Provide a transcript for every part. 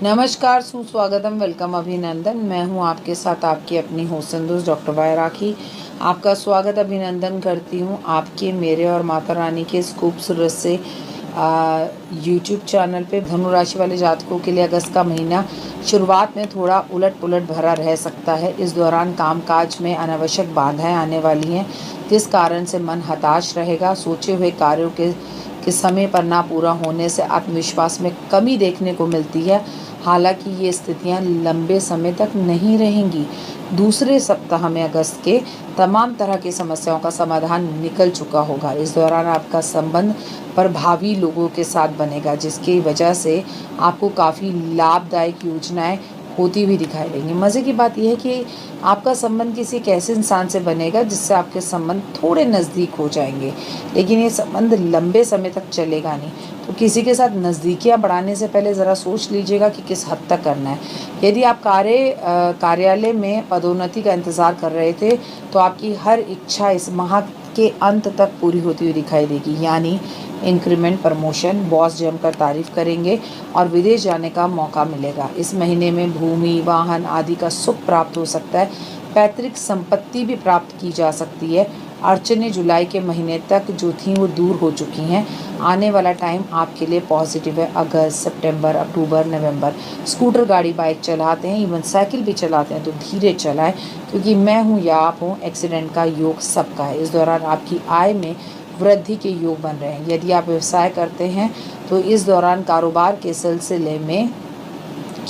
नमस्कार, सुस्वागतम, वेलकम, अभिनंदन। मैं हूं आपके साथ आपकी अपनी होस्ट दोस्त डॉक्टर वाय राखी। आपका स्वागत अभिनंदन करती हूं आपके, मेरे और माता रानी के इस खूबसूरत से यूट्यूब चैनल पे। धनु राशि वाले जातकों के लिए अगस्त का महीना शुरुआत में थोड़ा उलट पुलट भरा रह सकता है। इस दौरान कामकाज में अनावश्यक बाधाएं आने वाली हैं, जिस कारण से मन हताश रहेगा। सोचे हुए कार्यों के समय पर ना पूरा होने से आत्मविश्वास में कमी देखने को मिलती है। हालांकि ये स्थितियां लंबे समय तक नहीं रहेंगी। दूसरे सप्ताह में अगस्त के तमाम तरह की समस्याओं का समाधान निकल चुका होगा। इस दौरान आपका संबंध प्रभावी लोगों के साथ बनेगा, जिसकी वजह से आपको काफ़ी लाभदायक योजनाएं होती हुई दिखाई देंगी। मज़े की बात यह है कि आपका संबंध किसी एक ऐसे इंसान से बनेगा जिससे आपके संबंध थोड़े नज़दीक हो जाएंगे, लेकिन ये संबंध लंबे समय तक चलेगा नहीं। तो किसी के साथ नज़दीकियाँ बढ़ाने से पहले ज़रा सोच लीजिएगा कि किस हद तक करना है। यदि आप कार्यालय में पदोन्नति का इंतज़ार कर रहे थे, तो आपकी हर इच्छा इस माह के अंत तक पूरी होती हुई दिखाई देगी। यानी इंक्रीमेंट, प्रमोशन, बॉस जमकर तारीफ करेंगे और विदेश जाने का मौका मिलेगा। इस महीने में भूमि, वाहन आदि का सुख प्राप्त हो सकता है। पैतृक संपत्ति भी प्राप्त की जा सकती है। अड़चनें जुलाई के महीने तक जो थीं वो दूर हो चुकी हैं। आने वाला टाइम आपके लिए पॉजिटिव है। अगस्त, सितंबर, अक्टूबर, नवंबर। स्कूटर, गाड़ी, बाइक चलाते हैं, इवन साइकिल भी चलाते हैं तो धीरे चलाएं, क्योंकि मैं हूँ या आप हों, एक्सीडेंट का योग सबका है। इस दौरान आपकी आय में वृद्धि के योग बन रहे हैं। यदि आप व्यवसाय करते हैं तो इस दौरान कारोबार के सिलसिले में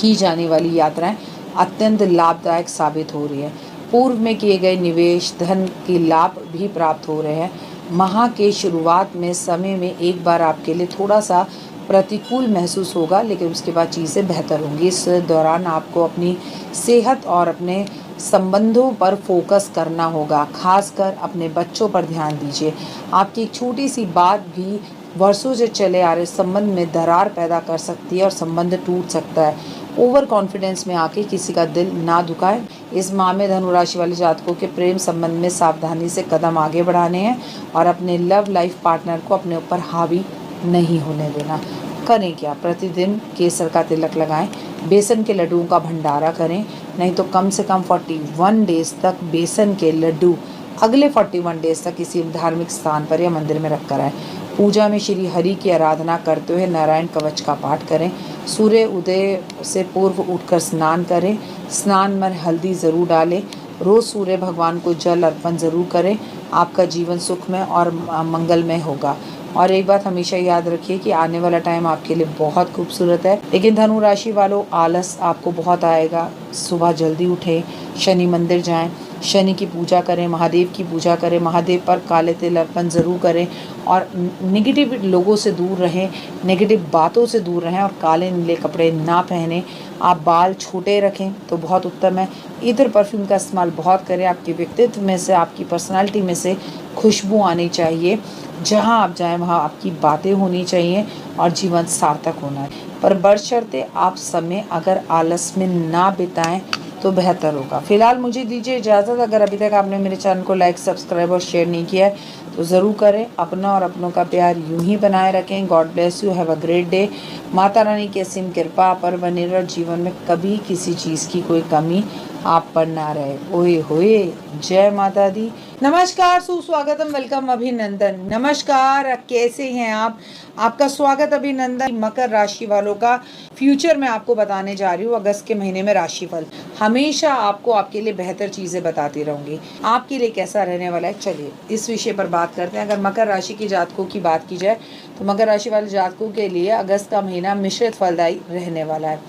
की जाने वाली यात्राएं अत्यंत लाभदायक साबित हो रही है। पूर्व में किए गए निवेश, धन के लाभ भी प्राप्त हो रहे हैं। माह के शुरुआत में समय में एक बार आपके लिए थोड़ा सा प्रतिकूल महसूस होगा, लेकिन उसके बाद चीज़ें बेहतर होंगी। इस दौरान आपको अपनी सेहत और अपने संबंधों पर फोकस करना होगा, खासकर अपने बच्चों पर ध्यान दीजिए। आपकी एक छोटी सी बात भी वर्षों से चले आ रहे संबंध में दरार पैदा कर सकती है और संबंध टूट सकता है। ओवर कॉन्फिडेंस में आके किसी का दिल ना दुखाए। इस माह में धनु राशि वाले जातकों के प्रेम संबंध में सावधानी से कदम आगे बढ़ाने हैं और अपने लव लाइफ पार्टनर को अपने ऊपर हावी नहीं होने देना। करें क्या? प्रतिदिन केसर का तिलक लगाएं, बेसन के लड्डुओं का भंडारा करें, नहीं तो कम से कम 41 डेज तक बेसन के लड्डू अगले 41 डेज तक किसी धार्मिक स्थान पर या मंदिर में रख कर आए। पूजा में श्री हरि की आराधना करते हुए नारायण कवच का पाठ करें। सूर्य उदय से पूर्व उठकर स्नान करें। स्नान में हल्दी ज़रूर डालें। रोज़ सूर्य भगवान को जल अर्पण ज़रूर करें। आपका जीवन सुखमय और मंगलमय होगा। और एक बात हमेशा याद रखिए कि आने वाला टाइम आपके लिए बहुत खूबसूरत है, लेकिन धनु राशि वालों, आलस आपको बहुत आएगा। सुबह जल्दी उठें, शनि मंदिर जाएं, शनि की पूजा करें, महादेव की पूजा करें, महादेव पर काले तिल अर्पण ज़रूर करें और नेगेटिव लोगों से दूर रहें, नेगेटिव बातों से दूर रहें और काले नीले कपड़े ना पहनें। आप बाल छोटे रखें तो बहुत उत्तम है। इधर परफ्यूम का इस्तेमाल बहुत करें। आपके व्यक्तित्व में से, आपकी पर्सनालिटी में से खुशबू आनी चाहिए। जहाँ आप जाएं वहाँ आपकी बातें होनी चाहिए और जीवन सार्थक होना है। पर बशर्ते आप समय अगर आलस में ना बिताएं तो बेहतर होगा। फिलहाल मुझे दीजिए इजाज़त। अगर अभी तक आपने मेरे चैनल को लाइक, सब्सक्राइब और शेयर नहीं किया है तो ज़रूर करें। अपना और अपनों का प्यार यूं ही बनाए रखें। God bless you, have a great day. Mata Rani की असीम कृपा पर बने रहो। जीवन में कभी किसी चीज़ की कोई कमी आप पर ना रहे। ओए होए, जय माता दी। नमस्कार, सुस्वागतम, वेलकम, अभिनंदन। नमस्कार, कैसे हैं आप? आपका स्वागत अभिनंदन। मकर राशि वालों का फ्यूचर मैं आपको बताने जा रही हूँ। अगस्त के महीने में राशिफल हमेशा आपको आपके लिए बेहतर चीज़ें बताती रहूँगी। आपके लिए कैसा रहने वाला है, चलिए इस विषय पर बात करते हैं। अगर मकर राशि के जातकों की बात की जाए तो मकर राशि वाले जातकों के लिए अगस्त का महीना मिश्रित फलदायी रहने वाला है।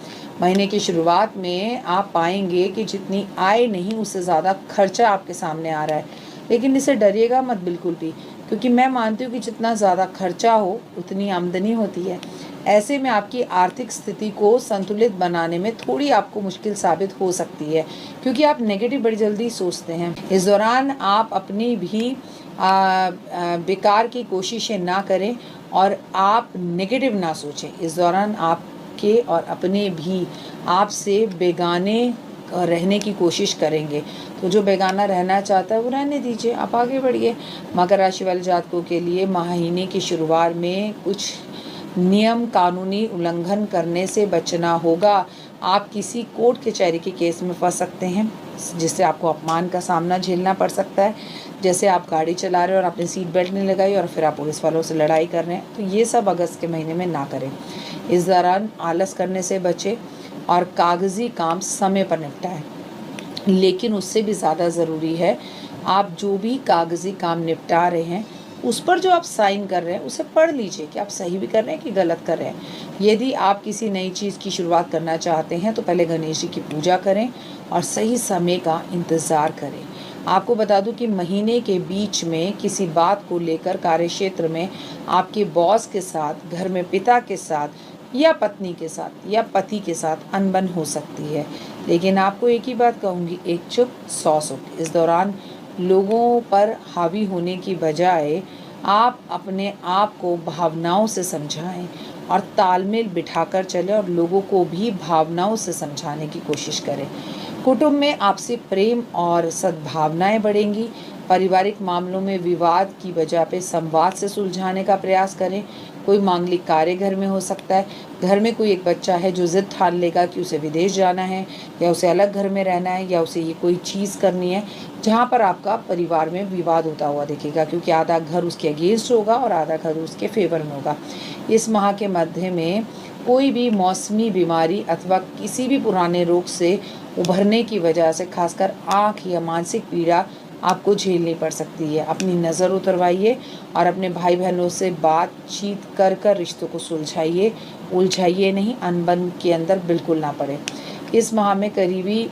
महीने की शुरुआत में आप पाएंगे कि जितनी आय नहीं, उससे ज़्यादा खर्चा आपके सामने आ रहा है, लेकिन इससे डरिएगा मत बिल्कुल भी, क्योंकि मैं मानती हूँ कि जितना ज़्यादा खर्चा हो उतनी आमदनी होती है। ऐसे में आपकी आर्थिक स्थिति को संतुलित बनाने में थोड़ी आपको मुश्किल साबित हो सकती है, क्योंकि आप नेगेटिव बड़ी जल्दी सोचते हैं। इस दौरान आप अपनी भी बेकार की कोशिशें ना करें और आप नेगेटिव ना सोचें। इस दौरान आपके और अपने भी आपसे बेगाने रहने की कोशिश करेंगे, तो जो बेगाना रहना चाहता है वो रहने दीजिए, आप आगे बढ़िए। मकर राशि वाले जातकों के लिए महीने की शुरुआत में कुछ नियम कानूनी उल्लंघन करने से बचना होगा। आप किसी कोर्ट कचहरी के केस में फंस सकते हैं, जिससे आपको अपमान का सामना झेलना पड़ सकता है। जैसे आप गाड़ी चला रहे हो और आपने सीट बेल्ट नहीं लगाई और फिर आप पुलिस वालों से लड़ाई कर रहे हैं, तो ये सब अगस्त के महीने में ना करें। इस दौरान आलस करने से बचें और कागज़ी काम समय पर निपटाएं। लेकिन उससे भी ज़्यादा ज़रूरी है, आप जो भी कागज़ी काम निपटा रहे हैं उस पर जो आप साइन कर रहे हैं उसे पढ़ लीजिए कि आप सही भी कर रहे हैं कि गलत कर रहे हैं। यदि आप किसी नई चीज़ की शुरुआत करना चाहते हैं तो पहले गणेश जी की पूजा करें और सही समय का इंतज़ार करें। आपको बता दूं कि महीने के बीच में किसी बात को लेकर कार्यक्षेत्र में आपके बॉस के साथ, घर में पिता के साथ या पत्नी के साथ या पति के साथ अनबन हो सकती है। लेकिन आपको एक ही बात कहूँगी, एक चुप 100 सुख। इस दौरान लोगों पर हावी होने की बजाय आप अपने आप को भावनाओं से समझाएं और तालमेल बिठाकर चलें और लोगों को भी भावनाओं से समझाने की कोशिश करें। कुटुंब में आपसे प्रेम और सद्भावनाएं बढ़ेंगी। पारिवारिक मामलों में विवाद की वजह पे संवाद से सुलझाने का प्रयास करें। कोई मांगलिक कार्य घर में हो सकता है। घर में कोई एक बच्चा है जो जिद ठान लेगा कि उसे विदेश जाना है या उसे अलग घर में रहना है या उसे ये कोई चीज़ करनी है, जहाँ पर आपका परिवार में विवाद होता हुआ दिखेगा, क्योंकि आधा घर उसके अगेंस्ट होगा और आधा घर उसके फेवर में होगा। इस माह के मध्य में कोई भी मौसमी बीमारी अथवा किसी भी पुराने रोग से उभरने की वजह से खासकर आँख या मानसिक पीड़ा आपको झेलनी पड़ सकती है। अपनी नज़र उतरवाइए और अपने भाई बहनों से बातचीत कर कर रिश्तों को सुलझाइए, उलझाइए नहीं, अनबन के अंदर बिल्कुल ना पड़े। इस माह में करीबी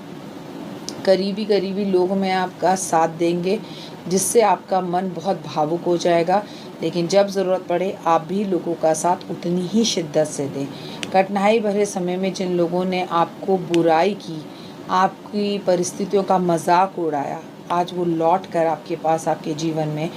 लोग में आपका साथ देंगे, जिससे आपका मन बहुत भावुक हो जाएगा। लेकिन जब ज़रूरत पड़े आप भी लोगों का साथ उतनी ही शिद्दत से दें। कठिनाई भरे समय में जिन लोगों ने आपको बुराई की, आपकी परिस्थितियों का मजाक उड़ाया, आज वो लौट कर आपके पास आपके जीवन में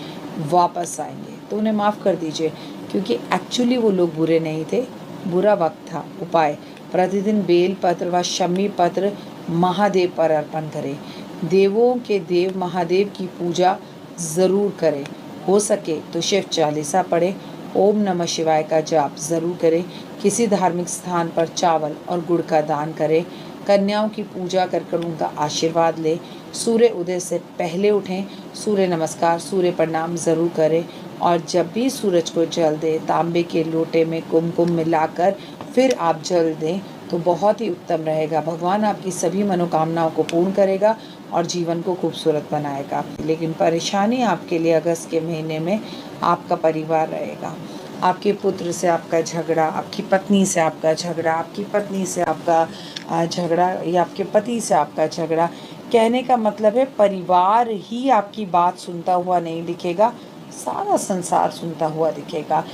वापस आएंगे, तो उन्हें माफ़ कर दीजिए, क्योंकि एक्चुअली वो लोग बुरे नहीं थे, बुरा वक्त था। उपाय: प्रतिदिन बेल पत्र व शमी पत्र महादेव पर अर्पण करें। देवों के देव महादेव की पूजा ज़रूर करें। हो सके तो शिव चालीसा पढ़ें। ओम नमः शिवाय का जाप ज़रूर करें। किसी धार्मिक स्थान पर चावल और गुड़ का दान करें। कन्याओं की पूजा कर उनका आशीर्वाद लें। सूर्य उदय से पहले उठें। सूर्य नमस्कार, सूर्य प्रणाम ज़रूर करें। और जब भी सूरज को जल दें, तांबे के लोटे में कुमकुम मिलाकर फिर आप जल दें तो बहुत ही उत्तम रहेगा। भगवान आपकी सभी मनोकामनाओं को पूर्ण करेगा और जीवन को खूबसूरत बनाएगा। लेकिन परेशानी आपके लिए अगस्त के महीने में आपका परिवार रहेगा। आपके पुत्र से आपका झगड़ा, आपकी पत्नी से आपका झगड़ा, आपकी पत्नी से आपका झगड़ा या आपके पति से आपका झगड़ा। कहने का मतलब है परिवार ही आपकी बात सुनता हुआ नहीं दिखेगा, सारा संसार सुनता हुआ दिखेगा।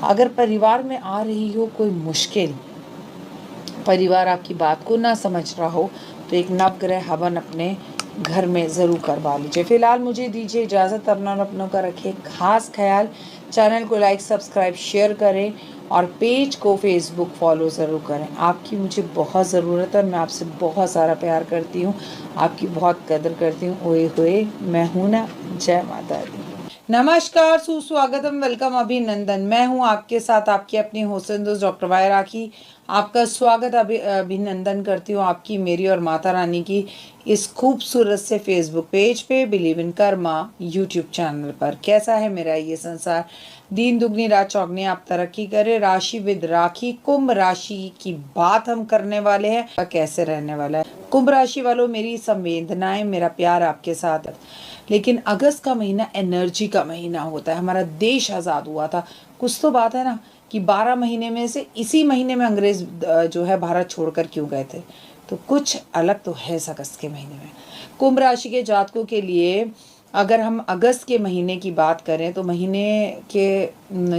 अगर परिवार में आ रही हो कोई मुश्किल, परिवार आपकी बात को ना समझ रहा हो, तो एक नवग्रह हवन अपने घर में ज़रूर करवा लीजिए। फिलहाल मुझे दीजिए इजाज़त। अपना और अपनों का रखिए खास ख्याल। चैनल को लाइक, सब्सक्राइब, शेयर करें और पेज को फेसबुक फॉलो ज़रूर करें। आपकी मुझे बहुत ज़रूरत है और मैं आपसे बहुत सारा प्यार करती हूँ, आपकी बहुत कदर करती हूँ। ओए होए, मैं हूँ ना। जय माता दी। नमस्कार, सुस्वागतम, वेलकम, अभिनंदन। मैं हूं आपके साथ आपकी अपनी होसन दोस्त डॉक्टर वाई राखी। आपका स्वागत अभिनंदन करती हूं आपकी, मेरी और माता रानी की इस खूबसूरत से फेसबुक पेज पे, believe in karma YouTube channel पर। कैसा है मेरा ये संसार? दिन दुगनी रात चौगनी आप तरक्की करें। राशि विद राखी, कुंभ राशि की बात हम करने वाले हैं। कैसे रहने वाला है कुंभ राशि वालों? मेरी संवेदनाएं, मेरा प्यार आपके साथ है। लेकिन अगस्त का महीना एनर्जी का महीना होता है। हमारा देश आज़ाद हुआ था, कुछ तो बात है ना कि 12 महीने में से इसी महीने में अंग्रेज जो है भारत छोड़कर क्यों गए थे, तो कुछ अलग तो है इस अगस्त के महीने में। कुंभ राशि के जातकों के लिए अगर हम अगस्त के महीने की बात करें तो महीने के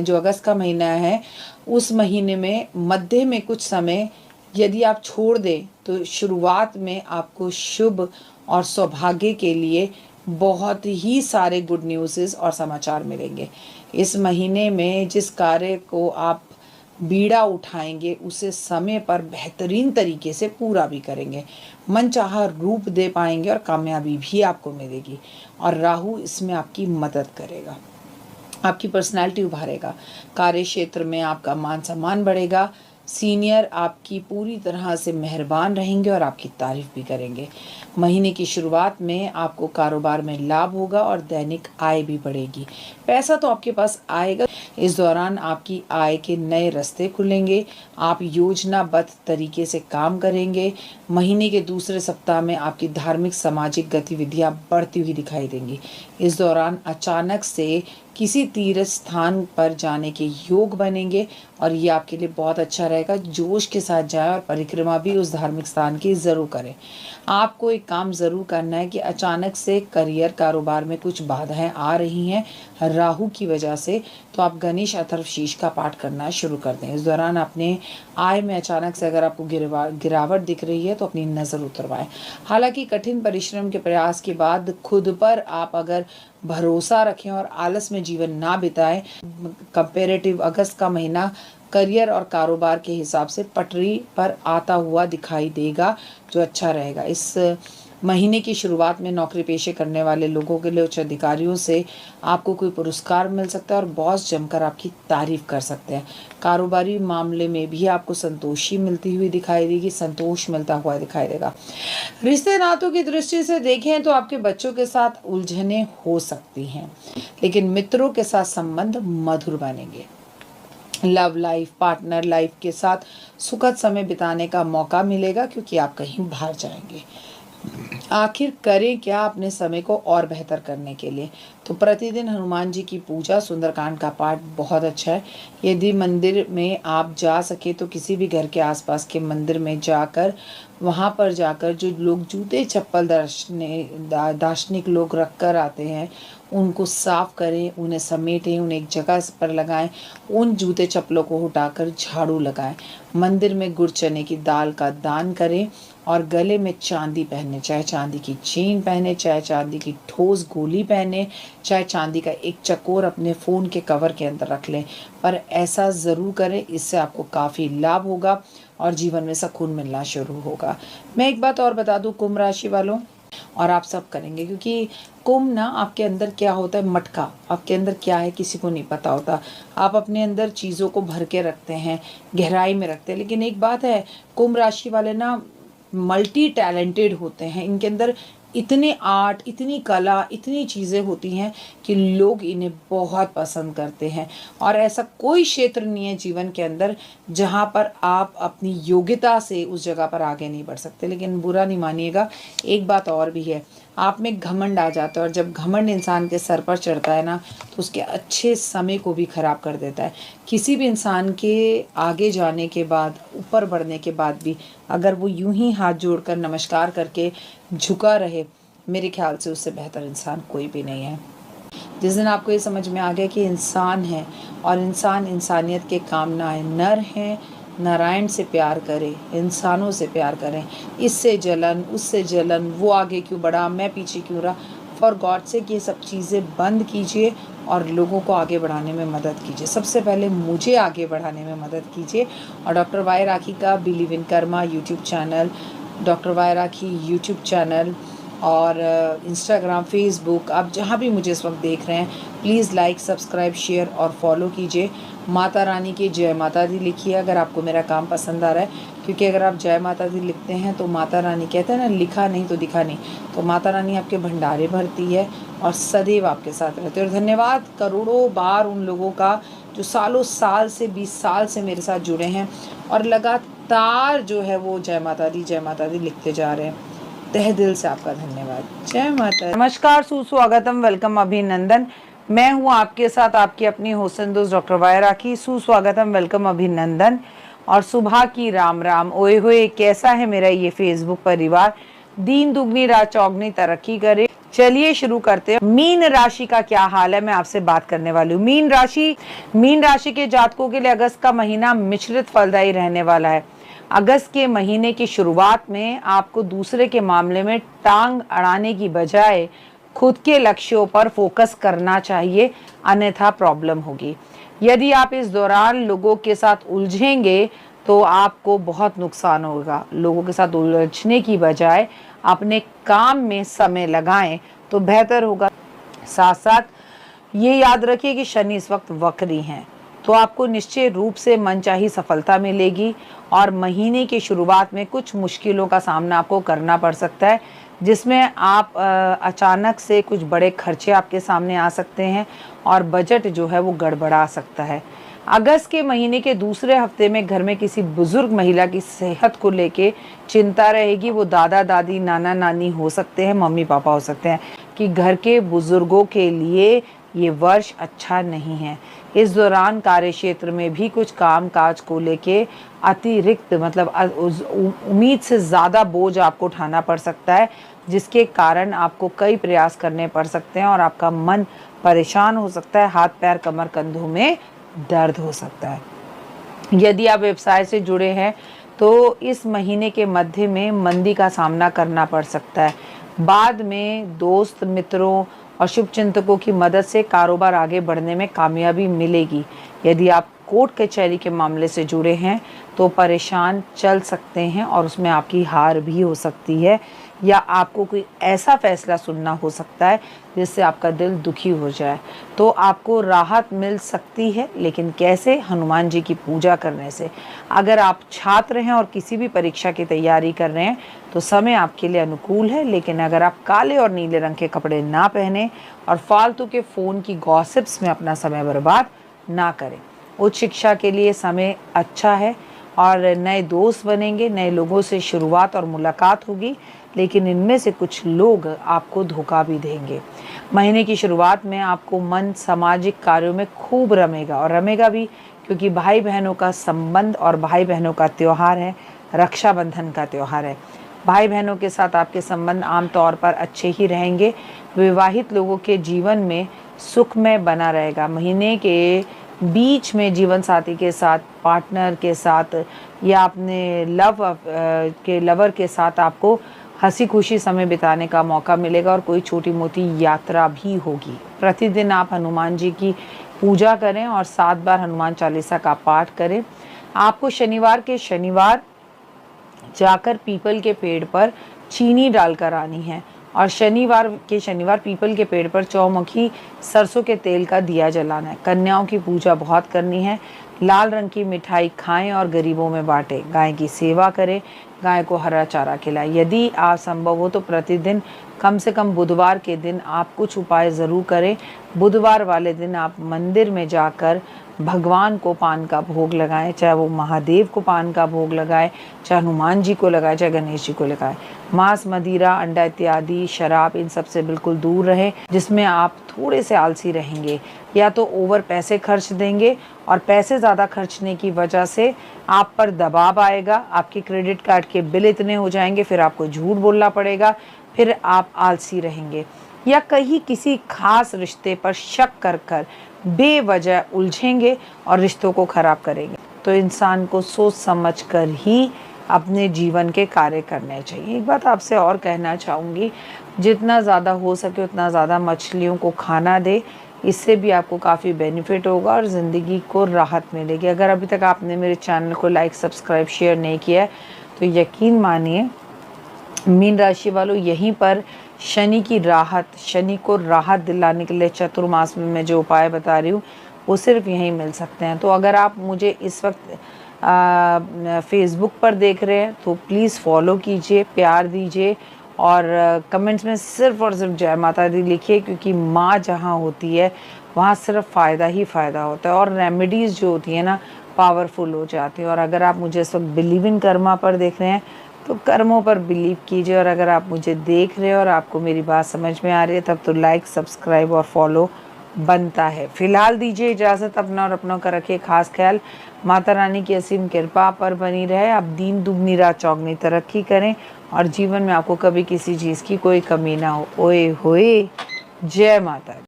जो अगस्त का महीना है उस महीने में मध्य में कुछ समय यदि आप छोड़ दें तो शुरुआत में आपको शुभ और सौभाग्य के लिए बहुत ही सारे गुड न्यूज़ और समाचार मिलेंगे। इस महीने में जिस कार्य को आप बीड़ा उठाएंगे उसे समय पर बेहतरीन तरीके से पूरा भी करेंगे, मनचाहा रूप दे पाएंगे और कामयाबी भी आपको मिलेगी। और राहु इसमें आपकी मदद करेगा। आपकी पर्सनैलिटी उभारेगा। कार्य क्षेत्र में आपका मान सम्मान बढ़ेगा। सीनियर आपकी पूरी तरह से मेहरबान रहेंगे और आपकी तारीफ भी करेंगे। महीने की शुरुआत में आपको कारोबार में लाभ होगा और दैनिक आय भी बढ़ेगी। पैसा तो आपके पास आएगा। इस दौरान आपकी आय के नए रास्ते खुलेंगे। आप योजनाबद्ध तरीके से काम करेंगे। महीने के दूसरे सप्ताह में आपकी धार्मिक सामाजिक गतिविधियां बढ़ती हुई दिखाई देंगी। इस दौरान अचानक से किसी तीर्थ स्थान पर जाने के योग बनेंगे और ये आपके लिए बहुत अच्छा रहेगा। जोश के साथ जाएं और परिक्रमा भी उस धार्मिक स्थान की ज़रूर करें। आपको एक काम ज़रूर करना है कि अचानक से करियर कारोबार में कुछ बाधाएं आ रही हैं राहु की वजह से, तो आप गणेश अथर्वशीष का पाठ करना शुरू कर दें। इस दौरान अपने आय में अचानक से अगर आपको गिरावट दिख रही है तो अपनी नज़र उतरवाएं। हालांकि कठिन परिश्रम के प्रयास के बाद खुद पर आप अगर भरोसा रखें और आलस में जीवन ना बिताएं, कंपेरेटिव अगस्त का महीना करियर और कारोबार के हिसाब से पटरी पर आता हुआ दिखाई देगा, जो अच्छा रहेगा। इस महीने की शुरुआत में नौकरी पेशे करने वाले लोगों के लिए उच्च अधिकारियों से आपको कोई पुरस्कार मिल सकता है और बॉस जमकर आपकी तारीफ कर सकते हैं। कारोबारी मामले में भी आपको संतोषी मिलती हुई दिखाई देगी, संतोष मिलता हुआ दिखाई देगा। रिश्ते नातों की दृष्टि से देखें तो आपके बच्चों के साथ उलझने हो सकती हैं, लेकिन मित्रों के साथ संबंध मधुर बनेंगे। लव लाइफ, पार्टनर लाइफ के साथ सुखद समय बिताने का मौका मिलेगा क्योंकि आप कहीं बाहर जाएंगे। आखिर करें क्या अपने समय को और बेहतर करने के लिए? तो प्रतिदिन हनुमान जी की पूजा, सुंदरकांड का पाठ बहुत अच्छा है। यदि मंदिर में आप जा सके तो किसी भी घर के आसपास के मंदिर में जाकर, वहाँ पर जाकर जो लोग जूते चप्पल दार्शनिक लोग रख कर आते हैं उनको साफ करें, उन्हें समेटें, उन्हें एक जगह पर लगाएं। उन जूते चप्पलों को हटाकर झाड़ू लगाएं। मंदिर में गुड़ चने की दाल का दान करें और गले में चांदी पहने, चाहे चांदी की चेन पहने, चाहे चांदी की ठोस गोली पहने, चाहे चांदी का एक चकोर अपने फ़ोन के कवर के अंदर रख लें, पर ऐसा ज़रूर करें। इससे आपको काफ़ी लाभ होगा और जीवन में सुकून मिलना शुरू होगा। मैं एक बात और बता दूं कुंभ राशि वालों, और आप सब करेंगे, क्योंकि कुंभ ना आपके अंदर क्या होता है, मटका आपके अंदर क्या है किसी को नहीं पता होता। आप अपने अंदर चीज़ों को भर के रखते हैं, गहराई में रखते हैं। लेकिन एक बात है, कुंभ राशि वाले ना मल्टी टैलेंटेड होते हैं। इनके अंदर इतने आर्ट, इतनी कला, इतनी चीज़ें होती हैं कि लोग इन्हें बहुत पसंद करते हैं। और ऐसा कोई क्षेत्र नहीं है जीवन के अंदर जहाँ पर आप अपनी योग्यता से उस जगह पर आगे नहीं बढ़ सकते। लेकिन बुरा नहीं मानिएगा, एक बात और भी है, आप में घमंड आ जाता है और जब घमंड इंसान के सर पर चढ़ता है ना तो उसके अच्छे समय को भी ख़राब कर देता है। किसी भी इंसान के आगे जाने के बाद, ऊपर बढ़ने के बाद भी अगर वो यूं ही हाथ जोड़कर नमस्कार करके झुका रहे, मेरे ख्याल से उससे बेहतर इंसान कोई भी नहीं है। जिस दिन आपको ये समझ में आ गया कि इंसान है और इंसान इंसानियत के काम ना आए, नर हैं, नारायण से प्यार करें, इंसानों से प्यार करें, इससे जलन, उससे जलन, वो आगे क्यों बढ़ा, मैं पीछे क्यों रहा, फॉर गॉड से ये सब चीज़ें बंद कीजिए और लोगों को आगे बढ़ाने में मदद कीजिए। सबसे पहले मुझे आगे बढ़ाने में मदद कीजिए। और डॉक्टर वाई राखी का believe in karma YouTube channel, doctor Y Rakhi YouTube channel और इंस्टाग्राम, फेसबुक, आप जहाँ भी मुझे इस वक्त देख रहे हैं, प्लीज़ लाइक, सब्सक्राइब, शेयर और फॉलो कीजिए। माता रानी की जय माता दी लिखिए अगर आपको मेरा काम पसंद आ रहा है, क्योंकि अगर आप जय माता दी लिखते हैं तो माता रानी, कहते हैं ना, लिखा नहीं तो दिखा नहीं, तो माता रानी आपके भंडारे भरती है और सदैव आपके साथ रहते हैं। और धन्यवाद करोड़ों बार उन लोगों का जो सालों साल से, 20 साल से मेरे साथ जुड़े हैं और लगातार जो है वो जय माता दी लिखते जा रहे हैं। तहे दिल से आपका धन्यवाद। जय माता। नमस्कार, सुस्वागतम, वेलकम, अभिनंदन। मैं हूँ आपके साथ आपकी अपनी होसन दोस्त डॉक्टर वाई राखी। सुस्वागतम, वेलकम, अभिनंदन और सुबह की राम राम। ओए होए, कैसा है मेरा ये फेसबुक परिवार? दीन दुगनी रात चौगनी तरक्की करे। चलिए शुरू करते हैं। मीन राशि का क्या हाल है, मैं आपसे बात करने वाली हूँ। मीन राशि के जातकों के लिए अगस्त का महीना मिश्रित फलदायी रहने वाला है। अगस्त के महीने की शुरुआत में आपको दूसरे के मामले में टांग अड़ाने की बजाय खुद के लक्ष्यों पर फोकस करना चाहिए, अन्यथा प्रॉब्लम होगी। यदि आप इस दौरान लोगों के साथ उलझेंगे तो आपको बहुत नुकसान होगा। लोगों के साथ उलझने की बजाय अपने काम में समय लगाएं तो बेहतर होगा। साथ साथ ये याद रखिए कि शनि इस वक्त वक्री हैं, तो आपको निश्चय रूप से मनचाही सफलता मिलेगी और महीने की शुरुआत में कुछ मुश्किलों का सामना आपको करना पड़ सकता है, जिसमें आप अचानक से कुछ बड़े खर्चे आपके सामने आ सकते हैं और बजट जो है वो गड़बड़ा सकता है। अगस्त के महीने के दूसरे हफ्ते में घर में किसी बुजुर्ग महिला की सेहत को लेके चिंता रहेगी। वो दादा दादी, नाना नानी हो सकते हैं, मम्मी पापा हो सकते हैं, कि घर के बुजुर्गों के लिए ये वर्ष अच्छा नहीं है। इस दौरान कार्य क्षेत्र में भी कुछ काम काज को लेके अतिरिक्त मतलब उम्मीद से ज़्यादा बोझ आपको उठाना पड़ सकता है, जिसके कारण आपको कई प्रयास करने पड़ सकते हैं और आपका मन परेशान हो सकता है। हाथ पैर कमर कंधों में दर्द हो सकता है। यदि आप व्यवसाय से जुड़े हैं तो इस महीने के मध्य में मंदी का सामना करना पड़ सकता है। बाद में दोस्त, मित्रों और शुभचिंतकों की मदद से कारोबार आगे बढ़ने में कामयाबी मिलेगी। यदि आप कोर्ट कचहरी के मामले से जुड़े हैं तो परेशान चल सकते हैं और उसमें आपकी हार भी हो सकती है, या आपको कोई ऐसा फैसला सुनना हो सकता है जिससे आपका दिल दुखी हो जाए। तो आपको राहत मिल सकती है, लेकिन कैसे? हनुमान जी की पूजा करने से। अगर आप छात्र हैं और किसी भी परीक्षा की तैयारी कर रहे हैं तो समय आपके लिए अनुकूल है, लेकिन अगर आप काले और नीले रंग के कपड़े ना पहने और फालतू के फ़ोन की गॉसिप्स में अपना समय बर्बाद ना करें। उच्च शिक्षा के लिए समय अच्छा है और नए दोस्त बनेंगे, नए लोगों से शुरुआत और मुलाकात होगी, लेकिन इनमें से कुछ लोग आपको धोखा भी देंगे। महीने की शुरुआत में आपको मन सामाजिक कार्यों में खूब रमेगा, और रमेगा भी क्योंकि भाई बहनों का संबंध और भाई बहनों का त्यौहार है, रक्षाबंधन का त्यौहार है। भाई बहनों के साथ आपके संबंध आमतौर पर अच्छे ही रहेंगे। विवाहित लोगों के जीवन में सुखमय बना रहेगा। महीने के बीच में जीवन साथी के साथ, पार्टनर के साथ या अपने लवर के साथ आपको हंसी खुशी समय बिताने का मौका मिलेगा और कोई छोटी मोटी यात्रा भी होगी। प्रतिदिन आप हनुमान जी की पूजा करें और 7 बार हनुमान चालीसा का पाठ करें। आपको शनिवार जाकर पीपल के पेड़ पर चीनी डालकर आनी है, और शनिवार पीपल के पेड़ पर चौमुखी सरसों के तेल का दिया जलाना है। कन्याओं की पूजा बहुत करनी है। लाल रंग की मिठाई खाएं और गरीबों में बांटें। गाय की सेवा करें, गाय को हरा चारा खिलाएं। यदि आप संभव हो तो प्रतिदिन कम से कम बुधवार के दिन आप कुछ उपाय ज़रूर करें। बुधवार वाले दिन आप मंदिर में जाकर भगवान को पान का भोग लगाएं, चाहे वो महादेव को पान का भोग लगाएं, चाहे हनुमान जी को लगाएं, चाहे गणेश जी को लगाएं। मांस, मदिरा, अंडा इत्यादि, शराब, इन सब से बिल्कुल दूर रहें, जिसमें आप थोड़े से आलसी रहेंगे। या तो ओवर पैसे खर्च देंगे और पैसे ज़्यादा खर्चने की वजह से आप पर दबाव आएगा, आपके क्रेडिट कार्ड के बिल इतने हो जाएंगे, फिर आपको झूठ बोलना पड़ेगा, फिर आप आलसी रहेंगे। या कहीं किसी खास रिश्ते पर शक कर बेवजह उलझेंगे और रिश्तों को खराब करेंगे। तो इंसान को सोच समझ कर ही अपने जीवन के कार्य करने चाहिए। एक बात आपसे और कहना चाहूँगी, जितना ज़्यादा हो सके उतना ज़्यादा मछलियों को खाना दे, इससे भी आपको काफ़ी बेनिफिट होगा और ज़िंदगी को राहत मिलेगी। अगर अभी तक आपने मेरे चैनल को लाइक, सब्सक्राइब, शेयर नहीं किया है तो यकीन मानिए मीन राशि वालों, यहीं पर शनि को राहत दिलाने के लिए चतुर्मास में मैं जो उपाय बता रही हूँ वो सिर्फ यहीं मिल सकते हैं। तो अगर आप मुझे इस वक्त फेसबुक पर देख रहे हैं तो प्लीज़ फॉलो कीजिए, प्यार दीजिए और कमेंट्स में सिर्फ और सिर्फ जय माता दी लिखिए, क्योंकि माँ जहाँ होती है वहाँ सिर्फ फ़ायदा ही फ़ायदा होता है और रेमेडीज़ जो होती है ना पावरफुल हो जाती है। और अगर आप मुझे इस वक्त बिलीव इन कर्मा पर देख रहे हैं तो कर्मों पर बिलीव कीजिए, और अगर आप मुझे देख रहे हो और आपको मेरी बात समझ में आ रही है तब तो लाइक, सब्सक्राइब और फॉलो बनता है। फिलहाल दीजिए इजाज़त, अपना और अपनों का रखिए खास ख्याल। माता रानी की असीम कृपा पर बनी रहे। आप दीन दुगनी रात चौगनी तरक्की करें और जीवन में आपको कभी किसी चीज़ की कोई कमी ना हो। ओए होए, जय माता दी।